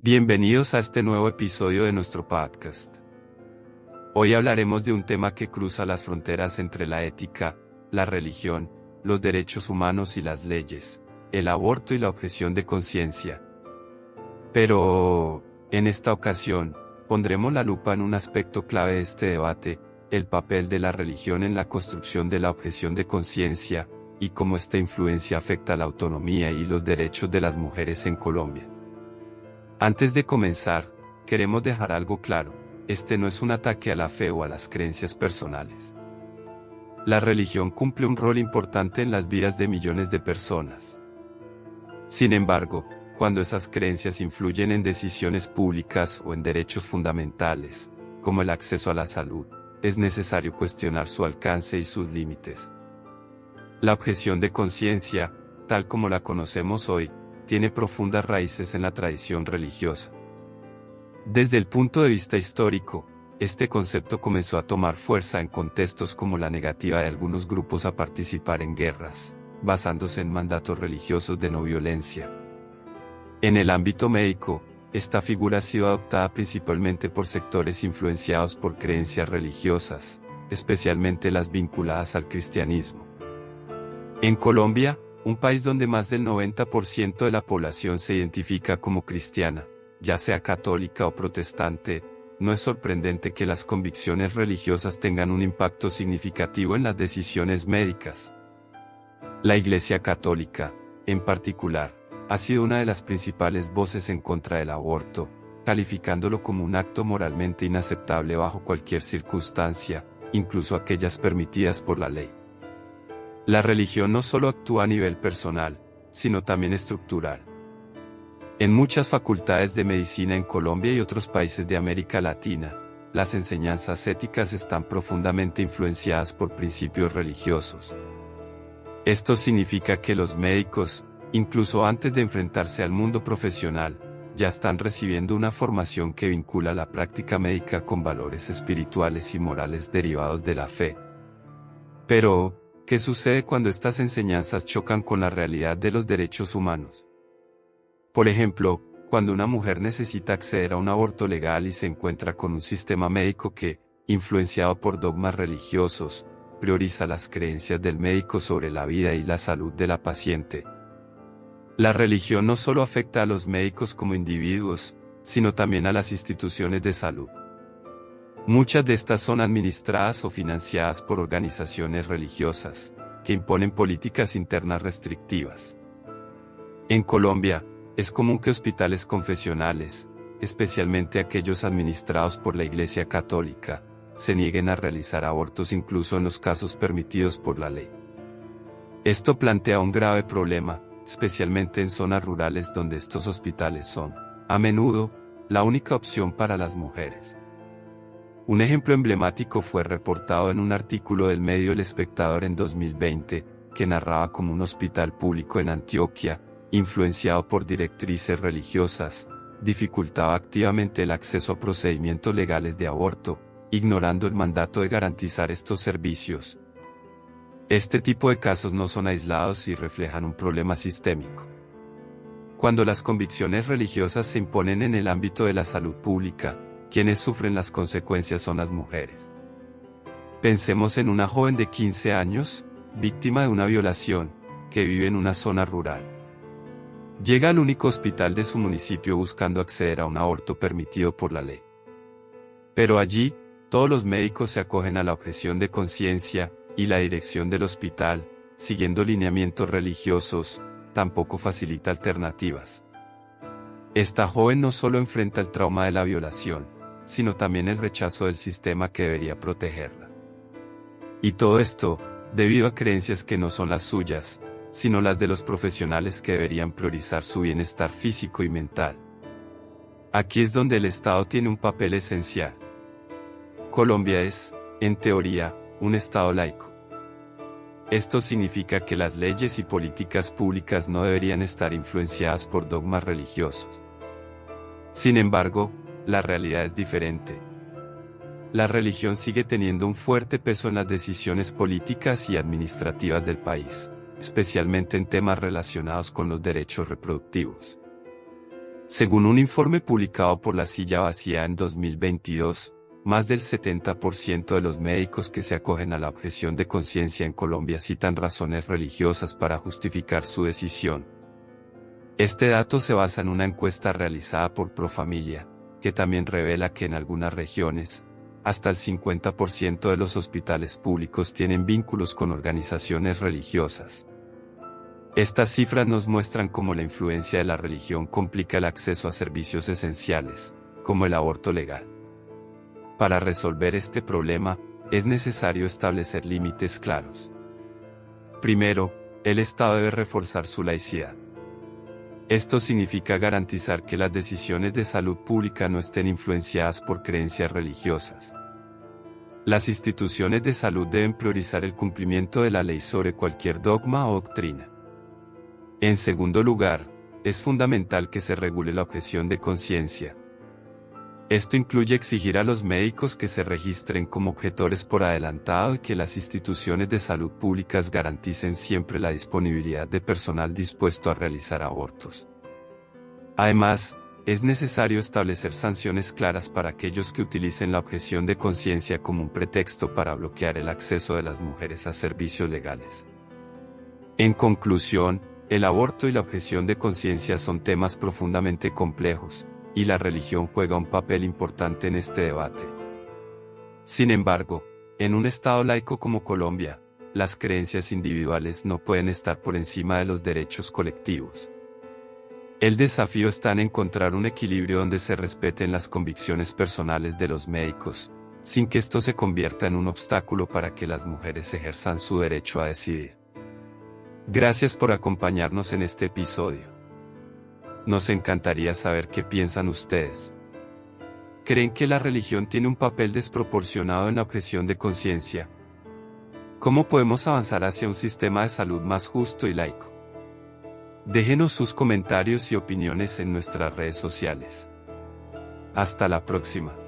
Bienvenidos a este nuevo episodio de nuestro podcast. Hoy hablaremos de un tema que cruza las fronteras entre la ética, la religión, los derechos humanos y las leyes, el aborto y la objeción de conciencia. Pero, en esta ocasión, pondremos la lupa en un aspecto clave de este debate, el papel de la religión en la construcción de la objeción de conciencia, y cómo esta influencia afecta la autonomía y los derechos de las mujeres en Colombia. Antes de comenzar, queremos dejar algo claro, este no es un ataque a la fe o a las creencias personales. La religión cumple un rol importante en las vidas de millones de personas. Sin embargo, cuando esas creencias influyen en decisiones públicas o en derechos fundamentales, como el acceso a la salud, es necesario cuestionar su alcance y sus límites. La objeción de conciencia, tal como la conocemos hoy, tiene profundas raíces en la tradición religiosa. Desde el punto de vista histórico, este concepto comenzó a tomar fuerza en contextos como la negativa de algunos grupos a participar en guerras, basándose en mandatos religiosos de no violencia. En el ámbito médico, esta figura ha sido adoptada principalmente por sectores influenciados por creencias religiosas, especialmente las vinculadas al cristianismo. En Colombia, un país donde más del 90% de la población se identifica como cristiana, ya sea católica o protestante, no es sorprendente que las convicciones religiosas tengan un impacto significativo en las decisiones médicas. La Iglesia Católica, en particular, ha sido una de las principales voces en contra del aborto, calificándolo como un acto moralmente inaceptable bajo cualquier circunstancia, incluso aquellas permitidas por la ley. La religión no solo actúa a nivel personal, sino también estructural. En muchas facultades de medicina en Colombia y otros países de América Latina, las enseñanzas éticas están profundamente influenciadas por principios religiosos. Esto significa que los médicos, incluso antes de enfrentarse al mundo profesional, ya están recibiendo una formación que vincula la práctica médica con valores espirituales y morales derivados de la fe. Pero, ¿qué sucede cuando estas enseñanzas chocan con la realidad de los derechos humanos? Por ejemplo, cuando una mujer necesita acceder a un aborto legal y se encuentra con un sistema médico que, influenciado por dogmas religiosos, prioriza las creencias del médico sobre la vida y la salud de la paciente. La religión no solo afecta a los médicos como individuos, sino también a las instituciones de salud. Muchas de estas son administradas o financiadas por organizaciones religiosas, que imponen políticas internas restrictivas. En Colombia, es común que hospitales confesionales, especialmente aquellos administrados por la Iglesia Católica, se nieguen a realizar abortos incluso en los casos permitidos por la ley. Esto plantea un grave problema, especialmente en zonas rurales donde estos hospitales son, a menudo, la única opción para las mujeres. Un ejemplo emblemático fue reportado en un artículo del medio El Espectador en 2020, que narraba cómo un hospital público en Antioquia, influenciado por directrices religiosas, dificultaba activamente el acceso a procedimientos legales de aborto, ignorando el mandato de garantizar estos servicios. Este tipo de casos no son aislados y reflejan un problema sistémico. Cuando las convicciones religiosas se imponen en el ámbito de la salud pública, quienes sufren las consecuencias son las mujeres. Pensemos en una joven de 15 años, víctima de una violación, que vive en una zona rural. Llega al único hospital de su municipio buscando acceder a un aborto permitido por la ley. Pero allí, todos los médicos se acogen a la objeción de conciencia, y la dirección del hospital, siguiendo lineamientos religiosos, tampoco facilita alternativas. Esta joven no solo enfrenta el trauma de la violación, sino también el rechazo del sistema que debería protegerla. Y todo esto, debido a creencias que no son las suyas, sino las de los profesionales que deberían priorizar su bienestar físico y mental. Aquí es donde el Estado tiene un papel esencial. Colombia es, en teoría, un Estado laico. Esto significa que las leyes y políticas públicas no deberían estar influenciadas por dogmas religiosos. Sin embargo, la realidad es diferente. La religión sigue teniendo un fuerte peso en las decisiones políticas y administrativas del país, especialmente en temas relacionados con los derechos reproductivos. Según un informe publicado por La Silla Vacía en 2022, más del 70% de los médicos que se acogen a la objeción de conciencia en Colombia citan razones religiosas para justificar su decisión. Este dato se basa en una encuesta realizada por Profamilia, que también revela que en algunas regiones, hasta el 50% de los hospitales públicos tienen vínculos con organizaciones religiosas. Estas cifras nos muestran cómo la influencia de la religión complica el acceso a servicios esenciales, como el aborto legal. Para resolver este problema, es necesario establecer límites claros. Primero, el Estado debe reforzar su laicidad. Esto significa garantizar que las decisiones de salud pública no estén influenciadas por creencias religiosas. Las instituciones de salud deben priorizar el cumplimiento de la ley sobre cualquier dogma o doctrina. En segundo lugar, es fundamental que se regule la objeción de conciencia. Esto incluye exigir a los médicos que se registren como objetores por adelantado y que las instituciones de salud públicas garanticen siempre la disponibilidad de personal dispuesto a realizar abortos. Además, es necesario establecer sanciones claras para aquellos que utilicen la objeción de conciencia como un pretexto para bloquear el acceso de las mujeres a servicios legales. En conclusión, el aborto y la objeción de conciencia son temas profundamente complejos, y la religión juega un papel importante en este debate. Sin embargo, en un Estado laico como Colombia, las creencias individuales no pueden estar por encima de los derechos colectivos. El desafío está en encontrar un equilibrio donde se respeten las convicciones personales de los médicos, sin que esto se convierta en un obstáculo para que las mujeres ejerzan su derecho a decidir. Gracias por acompañarnos en este episodio. Nos encantaría saber qué piensan ustedes. ¿Creen que la religión tiene un papel desproporcionado en la objeción de conciencia? ¿Cómo podemos avanzar hacia un sistema de salud más justo y laico? Déjenos sus comentarios y opiniones en nuestras redes sociales. Hasta la próxima.